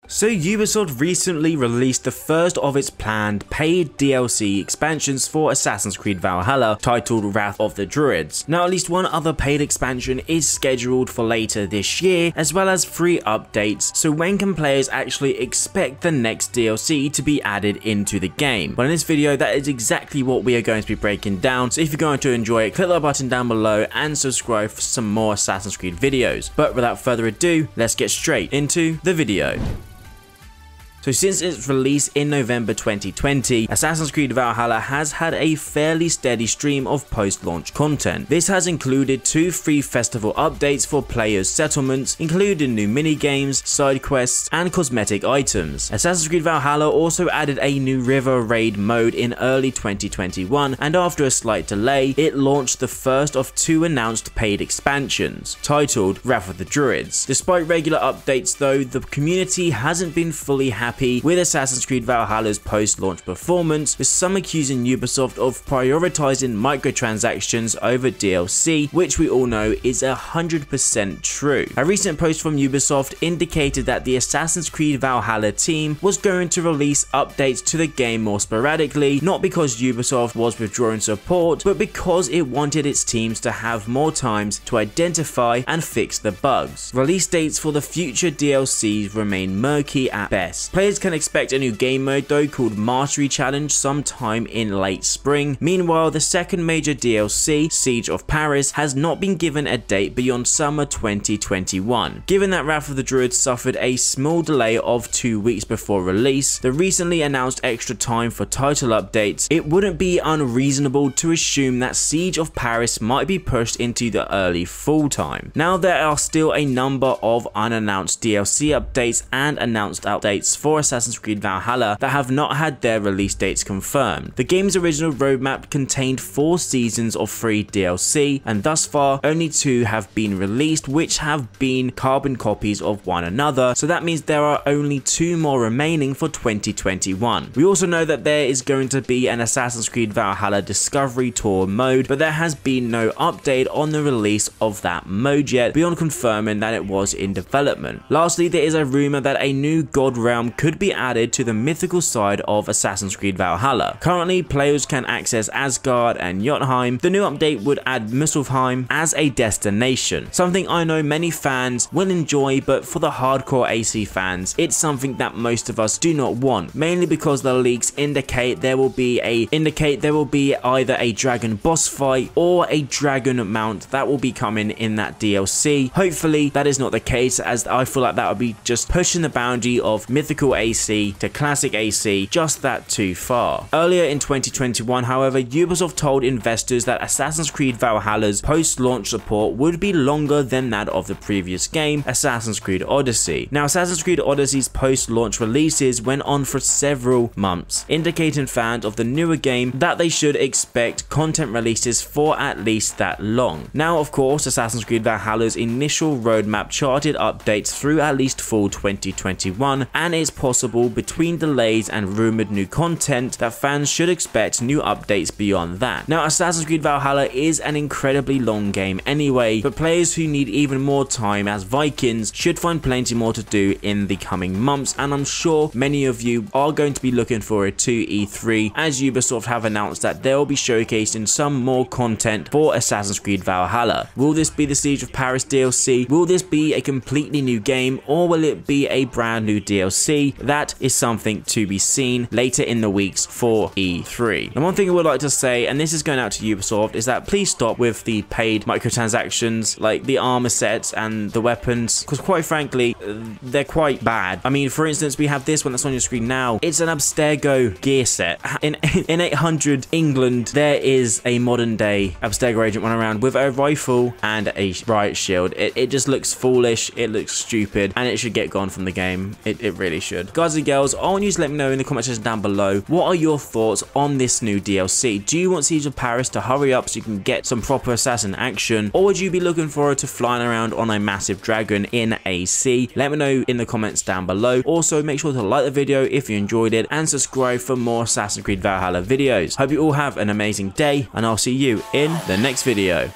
So Ubisoft recently released the first of its planned paid DLC expansions for Assassin's Creed Valhalla, titled Wrath of the Druids. Now at least one other paid expansion is scheduled for later this year, as well as free updates, so when can players actually expect the next DLC to be added into the game? Well, in this video that is exactly what we are going to be breaking down, so if you're going to enjoy it, click that button down below and subscribe for some more Assassin's Creed videos. But without further ado, let's get straight into the video. So since its release in November 2020, Assassin's Creed Valhalla has had a fairly steady stream of post-launch content. This has included 2 free festival updates for players' settlements, including new mini-games, side quests, and cosmetic items. Assassin's Creed Valhalla also added a new river raid mode in early 2021, and after a slight delay, it launched the first of 2 announced paid expansions, titled Wrath of the Druids. Despite regular updates though, the community hasn't been fully happy with Assassin's Creed Valhalla's post-launch performance, with some accusing Ubisoft of prioritizing microtransactions over DLC, which we all know is 100% true. A recent post from Ubisoft indicated that the Assassin's Creed Valhalla team was going to release updates to the game more sporadically, not because Ubisoft was withdrawing support, but because it wanted its teams to have more times to identify and fix the bugs. Release dates for the future DLCs remain murky at best. Players can expect a new game mode though called Mastery Challenge sometime in late spring. Meanwhile, the second major DLC, Siege of Paris, has not been given a date beyond summer 2021. Given that Wrath of the Druids suffered a small delay of 2 weeks before release, the recently announced extra time for title updates, it wouldn't be unreasonable to assume that Siege of Paris might be pushed into the early fall time. Now there are still a number of unannounced DLC updates and announced updates for Assassin's Creed Valhalla that have not had their release dates confirmed. The game's original roadmap contained 4 seasons of free DLC, and thus far only 2 have been released, which have been carbon copies of one another, so that means there are only 2 more remaining for 2021. We also know that there is going to be an Assassin's Creed Valhalla Discovery Tour mode, but there has been no update on the release of that mode yet, beyond confirming that it was in development. Lastly, there is a rumor that a new God Realm could be added to the mythical side of Assassin's Creed Valhalla. Currently, players can access Asgard and Jotunheim. The new update would add Muspelheim as a destination, something I know many fans will enjoy, but for the hardcore AC fans, it's something that most of us do not want, mainly because the leaks indicate there will be either a dragon boss fight or a dragon mount that will be coming in that DLC. Hopefully that is not the case, as I feel like that would be just pushing the boundary of mythical AC to classic AC just that too far. Earlier in 2021, however, Ubisoft told investors that Assassin's Creed Valhalla's post-launch support would be longer than that of the previous game, Assassin's Creed Odyssey. Now, Assassin's Creed Odyssey's post-launch releases went on for several months, indicating fans of the newer game that they should expect content releases for at least that long. Now, of course, Assassin's Creed Valhalla's initial roadmap charted updates through at least fall 2021, and it's possible between delays and rumored new content that fans should expect new updates beyond that. Now, Assassin's Creed Valhalla is an incredibly long game anyway, but players who need even more time as Vikings should find plenty more to do in the coming months, and I'm sure many of you are going to be looking forward to E3, as Ubisoft have announced that they'll be showcasing some more content for Assassin's Creed Valhalla. Will this be the Siege of Paris DLC? Will this be a completely new game, or will it be a brand new DLC? That is something to be seen later in the weeks for E3. And one thing I would like to say, and this is going out to Ubisoft, is that please stop with the paid microtransactions like the armor sets and the weapons, because quite frankly they're quite bad. I mean, for instance, we have this one that's on your screen now. It's an Abstergo gear set. In 800 England, there is a modern day Abstergo agent running around with a rifle and a riot shield. It just looks foolish, it looks stupid, and it should get gone from the game. It really should. Guys and girls, I want you to let me know in the comment section down below, what are your thoughts on this new DLC? Do you want Siege of Paris to hurry up so you can get some proper assassin action, or would you be looking forward to flying around on a massive dragon in AC? Let me know in the comments down below. Also, make sure to like the video if you enjoyed it, and subscribe for more Assassin's Creed Valhalla videos. Hope you all have an amazing day, and I'll see you in the next video.